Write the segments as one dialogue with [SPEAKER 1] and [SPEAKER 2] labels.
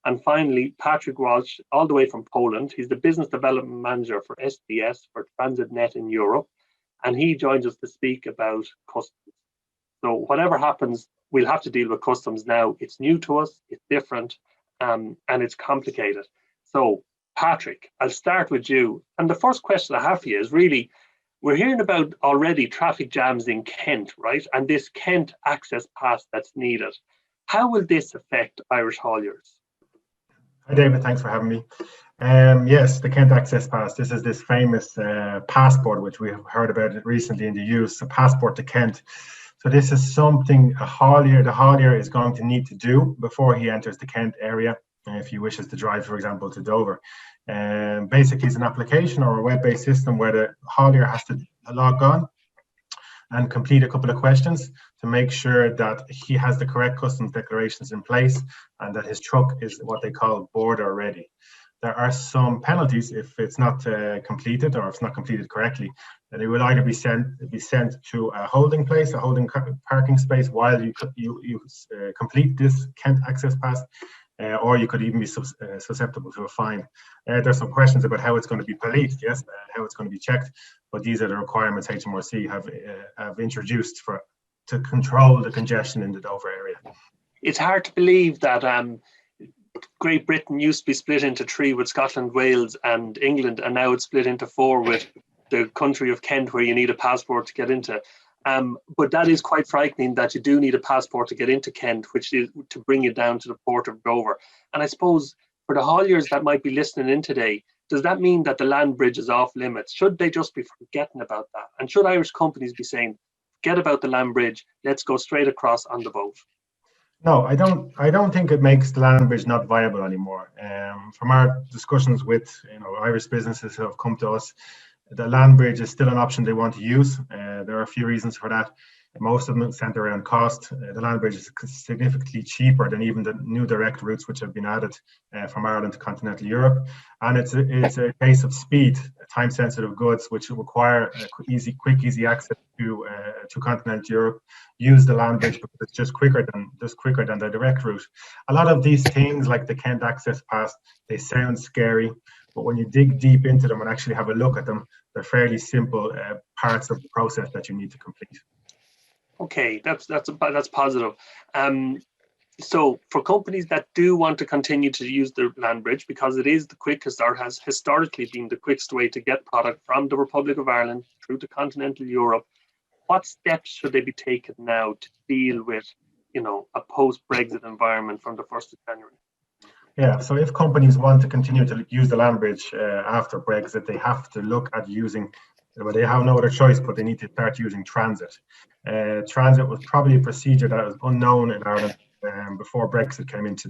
[SPEAKER 1] And finally, Patrick Walsh, all the way from Poland. He's the Business Development Manager for SGS for TransitNet in Europe. And he joins us to speak about customs. So whatever happens, we'll have to deal with customs now. It's new to us, it's different, and it's complicated. So Patrick, I'll start with you. And the first question I have for you is really, we're hearing about already traffic jams in Kent, right? And this Kent access pass that's needed. How will this affect Irish hauliers?
[SPEAKER 2] Hi, David. Thanks for having me. Yes, the Kent Access Pass. This is this famous passport, which we have heard about it recently in the use, a passport to Kent. So this is something the haulier is going to need to do before he enters the Kent area, if he wishes to drive, for example, to Dover. Basically, it's an application or a web-based system where the haulier has to log on and complete a couple of questions to make sure that he has the correct customs declarations in place and that his truck is what they call border ready. There are some penalties if it's not completed or if it's not completed correctly. That it will either be sent to a holding place, a holding parking space, while you complete this Kent Access Pass, or you could even be susceptible to a fine. There's some questions about how it's going to be policed, yes, how it's going to be checked, but these are the requirements HMRC have introduced to control the congestion in the Dover area.
[SPEAKER 1] It's hard to believe that Great Britain used to be split into three with Scotland, Wales and England, and now it's split into four with the country of Kent, where you need a passport to get into. But that is quite frightening that you do need a passport to get into Kent, which is to bring you down to the port of Dover. And I suppose for the hauliers that might be listening in today, does that mean that the land bridge is off limits? Should they just be forgetting about that? And should Irish companies be saying, forget about the land bridge, let's go straight across on the boat?
[SPEAKER 2] No, I don't think it makes the land bridge not viable anymore. From our discussions with Irish businesses who have come to us, the land bridge is still an option they want to use. There are a few reasons for that. Most of them center around cost. The land bridge is significantly cheaper than even the new direct routes which have been added from Ireland to continental Europe. And it's a case of speed, time-sensitive goods which require quick, easy access to continental Europe. Use the land bridge because it's just quicker than the direct route. A lot of these things, like the Kent Access Pass, they sound scary, but when you dig deep into them and actually have a look at them, they're fairly simple parts of the process that you need to complete.
[SPEAKER 1] Okay, that's positive. So for companies that do want to continue to use the land bridge, because it is the quickest, or has historically been the quickest way to get product from the Republic of Ireland through to continental Europe, what steps should they be taking now to deal with, a post-Brexit environment from the 1st of January?
[SPEAKER 2] Yeah, so if companies want to continue to use the land bridge after Brexit, they have to look at using, well, they have no other choice, but they need to start using transit. Transit was probably a procedure that was unknown in Ireland before Brexit came into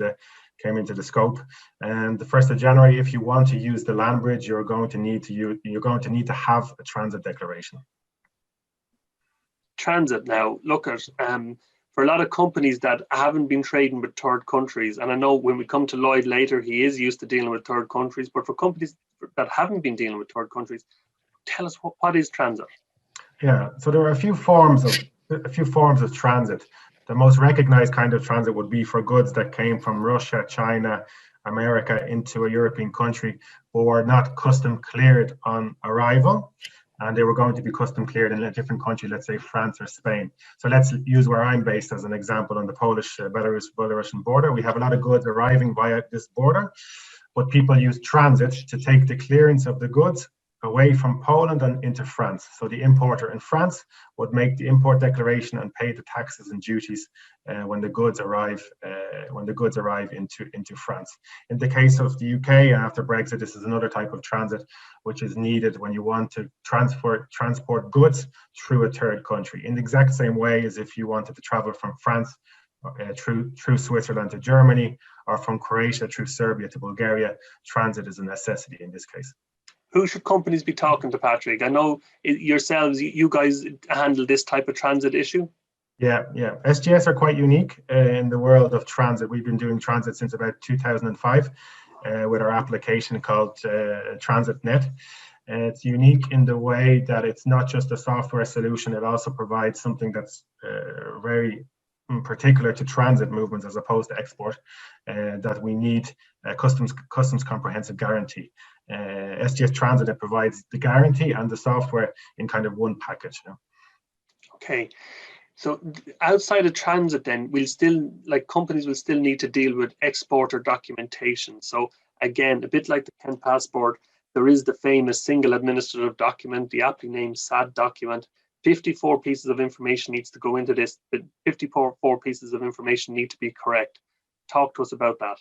[SPEAKER 2] the scope. And the 1st of January, if you want to use the land bridge, you're going to need to have a transit declaration.
[SPEAKER 1] Transit now, look at for a lot of companies that haven't been trading with third countries, and I know when we come to Lloyd later, he is used to dealing with third countries, but for companies that haven't been dealing with third countries, tell us what is transit?
[SPEAKER 2] Yeah, so there are a few forms of transit. The most recognized kind of transit would be for goods that came from Russia, China, America into a European country, but were not custom cleared on arrival, and they were going to be custom cleared in a different country, let's say France or Spain. So let's use where I'm based as an example on the Polish-Belarusian border. We have a lot of goods arriving via this border, but people use transit to take the clearance of the goods away from Poland and into France. So the importer in France would make the import declaration and pay the taxes and duties when the goods arrive into France. In the case of the UK and after Brexit, this is another type of transit which is needed when you want to transport goods through a third country, in the exact same way as if you wanted to travel from France through Switzerland to Germany, or from Croatia through Serbia to Bulgaria. Transit is a necessity in this case.
[SPEAKER 1] Who should companies be talking to, Patrick? I know yourselves, you guys handle this type of transit issue.
[SPEAKER 2] Yeah. SGS are quite unique in the world of transit. We've been doing transit since about 2005 with our application called TransitNet. It's unique in the way that it's not just a software solution, it also provides something that's very in particular to transit movements as opposed to export, that we need a customs comprehensive guarantee. SGS Transit provides the guarantee and the software in kind of one package.
[SPEAKER 1] Okay. So outside of transit, then we'll still, like, companies will still need to deal with exporter documentation. So again, a bit like the Kent passport, there is the famous single administrative document, the aptly named SAD document. 54 pieces of information needs to go into this, but 54 pieces of information need to be correct. Talk to us about that.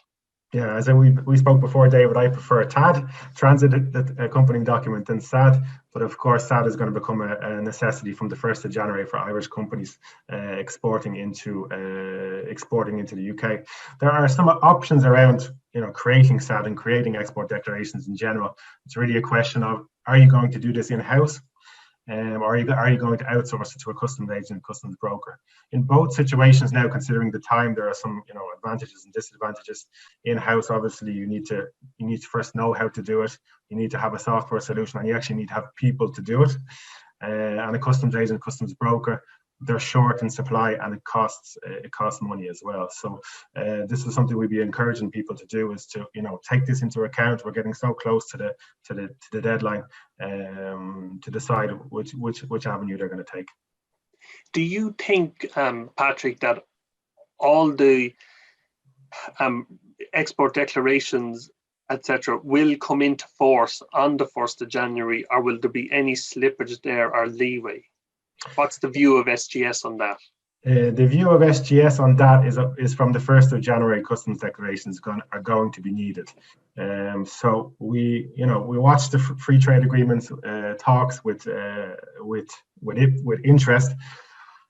[SPEAKER 2] Yeah, as we spoke before, David, I prefer TAD, Transit Accompanying Document, than SAD. But of course, SAD is going to become a necessity from the 1st of January for Irish companies exporting into the UK. There are some options around, creating SAD and creating export declarations in general. It's really a question of, are you going to do this in-house? Or are you going to outsource it to a customs agent, customs broker? In both situations now, considering the time, there are some advantages and disadvantages. In-house, obviously, you need to first know how to do it. You need to have a software solution, and you actually need to have people to do it. And a customs agent, customs broker, they're short in supply, and it costs money as well. So this is something we'd be encouraging people to do, is to take this into account. We're getting so close to the deadline to decide which avenue they're going to take.
[SPEAKER 1] Do you think, Patrick, that all the export declarations, etc., will come into force on the 1st of January, or will there be any slippage there or leeway? What's the view of SGS on that?
[SPEAKER 2] The view of SGS on that is from the 1st of January, customs declarations are going to be needed. So we watched the free trade agreements talks with interest.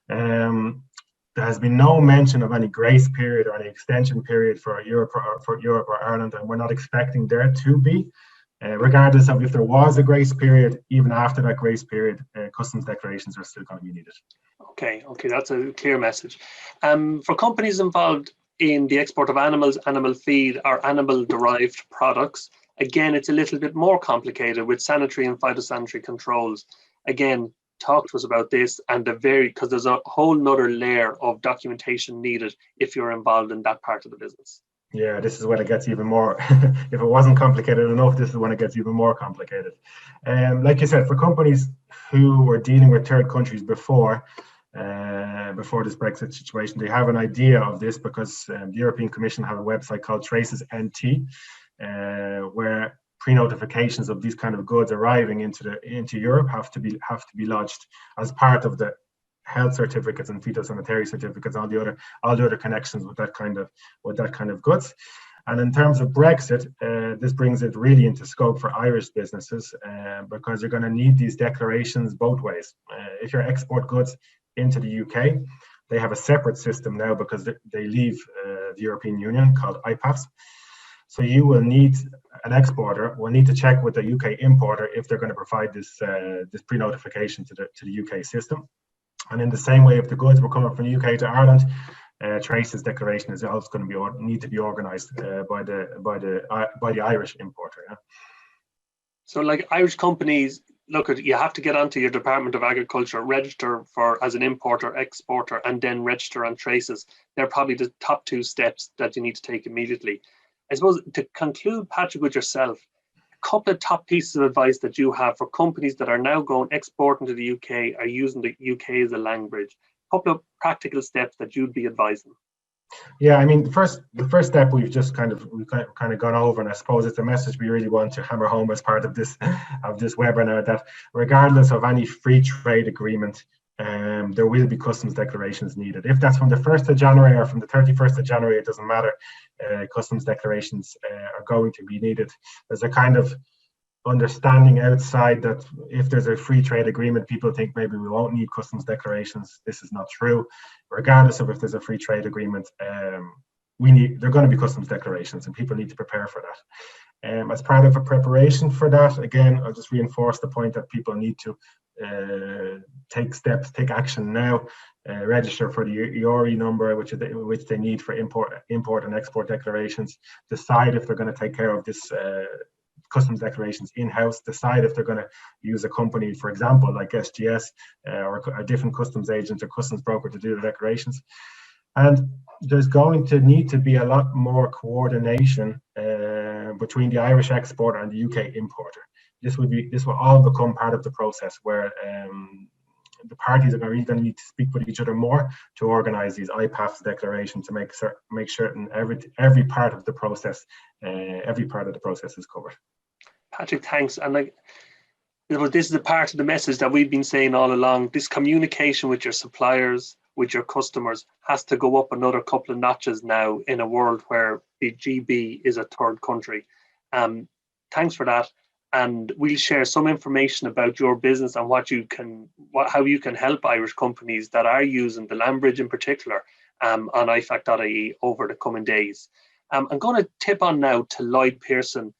[SPEAKER 2] There has been no mention of any grace period or any extension period for Europe or Ireland, and we're not expecting there to be. Regardless of if there was a grace period, even after that grace period, customs declarations are still going to be needed. Okay,
[SPEAKER 1] that's a clear message. For companies involved in the export of animals, animal feed, or animal-derived products, again, it's a little bit more complicated with sanitary and phytosanitary controls. Again, talk to us about this, and because there's a whole nother layer of documentation needed if you're involved in that part of the business.
[SPEAKER 2] Yeah, this is when it gets even more. If it wasn't complicated enough, this is when it gets even more complicated. Like you said, for companies who were dealing with third countries before this Brexit situation, they have an idea of this because the European Commission have a website called Traces NT, where pre-notifications of these kind of goods arriving into Europe have to be lodged as part of the health certificates and phytosanitary certificates, all the other connections with that kind of goods. And in terms of Brexit, this brings it really into scope for Irish businesses because you're going to need these declarations both ways. If you export goods into the UK, they have a separate system now because they leave the European Union called Ifac. So you will need, an exporter will need to check with the UK importer if they're going to provide this pre-notification to the UK system. And in the same way, if the goods were coming from the UK to Ireland, Traces declaration is also going to need to be organised by the Irish importer. Yeah?
[SPEAKER 1] So, like Irish companies, you have to get onto your Department of Agriculture, register as an importer, exporter, and then register on Traces. They're probably the top two steps that you need to take immediately. I suppose to conclude, Patrick, with yourself, a couple of top pieces of advice that you have for companies that are now exporting to the UK, are using the UK as a land bridge. A couple of practical steps that you'd be advising.
[SPEAKER 2] Yeah, I mean, the first step we've kind of gone over, and I suppose it's a message we really want to hammer home as part of this webinar, that regardless of any free trade agreement, there will be customs declarations needed. If that's from the 1st of January or from the 31st of January, it doesn't matter. Customs declarations are going to be needed. There's a kind of understanding outside that if there's a free trade agreement, people think maybe we won't need customs declarations. This is not true. Regardless of if there's a free trade agreement, there are going to be customs declarations, and people need to prepare for that. As part of a preparation for that, again, I'll just reinforce the point that people need to take action now. Register for the EORI number, which they need for import and export declarations. Decide if they're going to take care of this customs declarations in-house. Decide if they're going to use a company, for example, like SGS or a different customs agent or customs broker to do the declarations. And there's going to need to be a lot more coordination between the Irish exporter and the UK importer. This will all become part of the process where the parties are really going to need to speak with each other more to organise these IPAFs declarations to make certain every part of the process is covered.
[SPEAKER 1] Patrick, thanks. And this is a part of the message that we've been saying all along. This communication with your suppliers, with your customers, has to go up another couple of notches now in a world where the GB is a third country. Thanks for that. And we'll share some information about your business and how you can help Irish companies that are using the land bridge in particular on ifac.ie over the coming days. I'm going to tip on now to Lloyd Pearson,